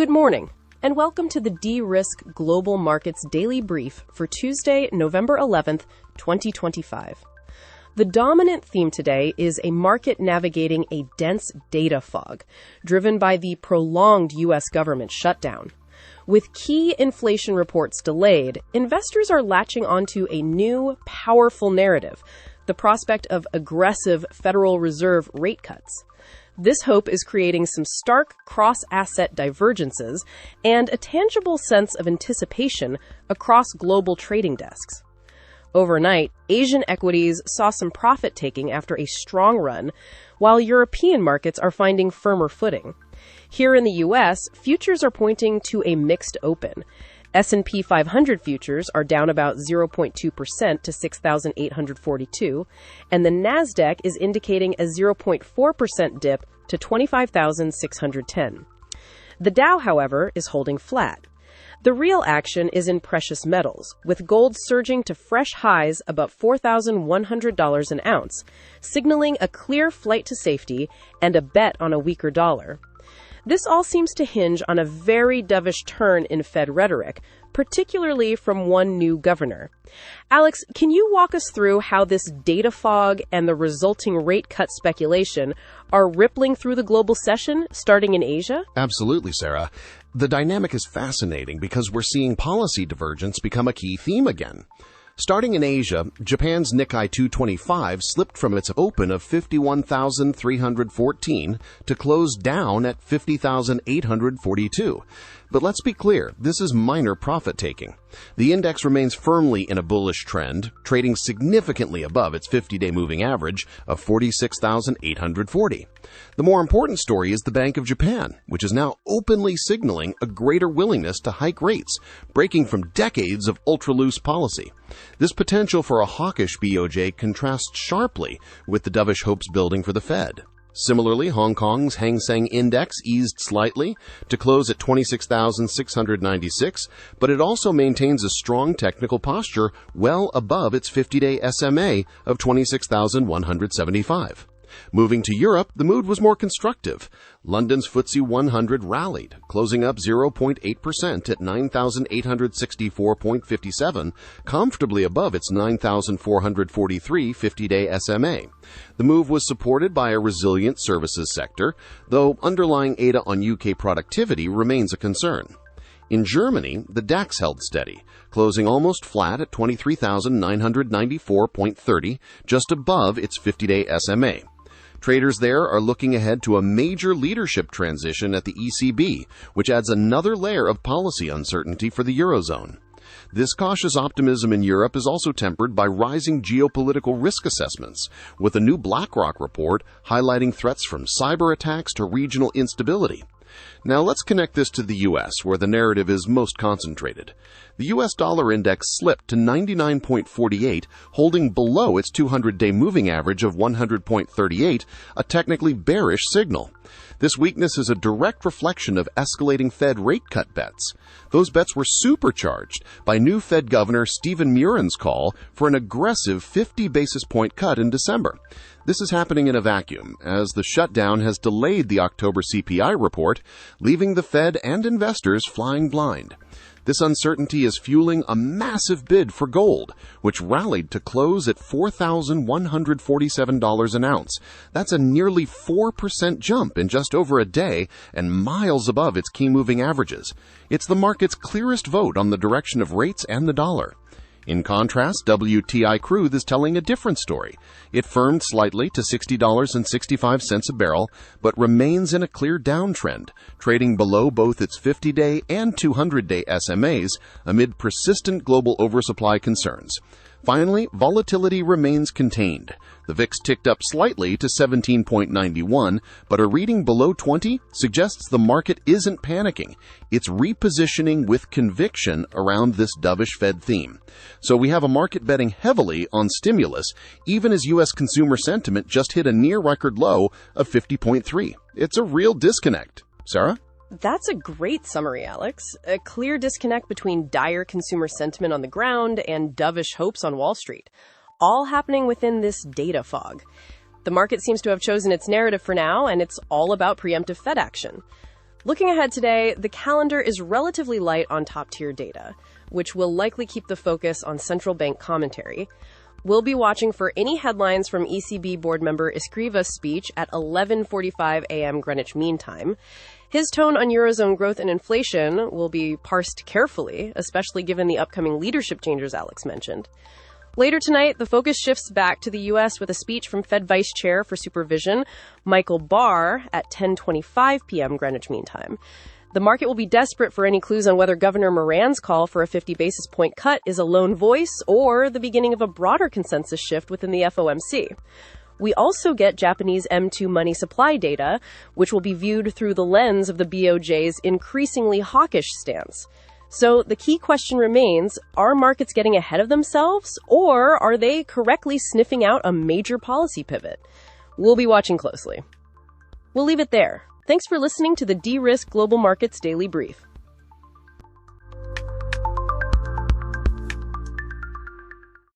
Good morning, and welcome to the D-Risk Global Markets Daily Brief for Tuesday, November 11th, 2025. The dominant theme today is a market navigating a dense data fog, driven by the prolonged U.S. government shutdown. With key inflation reports delayed, investors are latching onto a new, powerful narrative, the prospect of aggressive Federal Reserve rate cuts. This hope is creating some stark cross-asset divergences and a tangible sense of anticipation across global trading desks. Overnight, Asian equities saw some profit-taking after a strong run, while European markets are finding firmer footing. Here in the U.S., futures are pointing to a mixed open. S&P 500 futures are down about 0.2% to 6,842, and the Nasdaq is indicating a 0.4% dip to 25,610. The Dow, however, is holding flat. The real action is in precious metals, with gold surging to fresh highs above $4,100 an ounce, signaling a clear flight to safety and a bet on a weaker dollar. This all seems to hinge on a very dovish turn in Fed rhetoric, particularly from one new governor. Alex, can you walk us through how this data fog and the resulting rate cut speculation are rippling through the global session, starting in Asia? Absolutely, Sarah. The dynamic is fascinating because we're seeing policy divergence become a key theme again. Starting in Asia, Japan's Nikkei 225 slipped from its open of 51,314 to close down at 50,842. But let's be clear, this is minor profit-taking. The index remains firmly in a bullish trend, trading significantly above its 50-day moving average of 46,840. The more important story is the Bank of Japan, which is now openly signaling a greater willingness to hike rates, breaking from decades of ultra-loose policy. This potential for a hawkish BOJ contrasts sharply with the dovish hopes building for the Fed. Similarly, Hong Kong's Hang Seng Index eased slightly to close at 26,696, but it also maintains a strong technical posture well above its 50-day SMA of 26,175. Moving to Europe, the mood was more constructive. London's FTSE 100 rallied, closing up 0.8% at 9,864.57, comfortably above its 9,443 50-day SMA. The move was supported by a resilient services sector, though underlying data on UK productivity remains a concern. In Germany, the DAX held steady, closing almost flat at 23,994.30, just above its 50-day SMA. Traders there are looking ahead to a major leadership transition at the ECB, which adds another layer of policy uncertainty for the Eurozone. This cautious optimism in Europe is also tempered by rising geopolitical risk assessments, with a new BlackRock report highlighting threats from cyber attacks to regional instability. Now let's connect this to the U.S., where the narrative is most concentrated. The U.S. dollar index slipped to 99.48, holding below its 200-day moving average of 100.38, a technically bearish signal. This weakness is a direct reflection of escalating Fed rate cut bets. Those bets were supercharged by new Fed Governor Stephen Murin's call for an aggressive 50 basis point cut in December. This is happening in a vacuum, as the shutdown has delayed the October CPI report, leaving the Fed and investors flying blind. This uncertainty is fueling a massive bid for gold, which rallied to close at $4,147 an ounce. That's a nearly 4% jump in just over a day and miles above its key moving averages. It's the market's clearest vote on the direction of rates and the dollar. In contrast, WTI crude is telling a different story. It firmed slightly to $60.65 a barrel, but remains in a clear downtrend, trading below both its 50-day and 200-day SMAs amid persistent global oversupply concerns. Finally, volatility remains contained. The VIX ticked up slightly to 17.91, but a reading below 20 suggests the market isn't panicking. It's repositioning with conviction around this dovish Fed theme. So we have a market betting heavily on stimulus, even as U.S. consumer sentiment just hit a near-record low of 50.3. It's a real disconnect. Sarah? That's a great summary, Alex. A clear disconnect between dire consumer sentiment on the ground and dovish hopes on Wall Street, all happening within this data fog. The market seems to have chosen its narrative for now, and it's all about preemptive Fed action. Looking ahead today, the calendar is relatively light on top-tier data, which will likely keep the focus on central bank commentary. We'll be watching for any headlines from ECB board member Escriva's speech at 11:45 a.m. Greenwich Mean Time. His tone on Eurozone growth and inflation will be parsed carefully, especially given the upcoming leadership changes Alex mentioned. Later tonight, the focus shifts back to the U.S. with a speech from Fed Vice Chair for Supervision, Michael Barr, at 10:25 p.m. Greenwich Mean Time. The market will be desperate for any clues on whether Governor Moran's call for a 50 basis point cut is a lone voice or the beginning of a broader consensus shift within the FOMC. We also get Japanese M2 money supply data, which will be viewed through the lens of the BOJ's increasingly hawkish stance. So the key question remains, are markets getting ahead of themselves, or are they correctly sniffing out a major policy pivot? We'll be watching closely. We'll leave it there. Thanks for listening to the D-Risk Global Markets Daily Brief.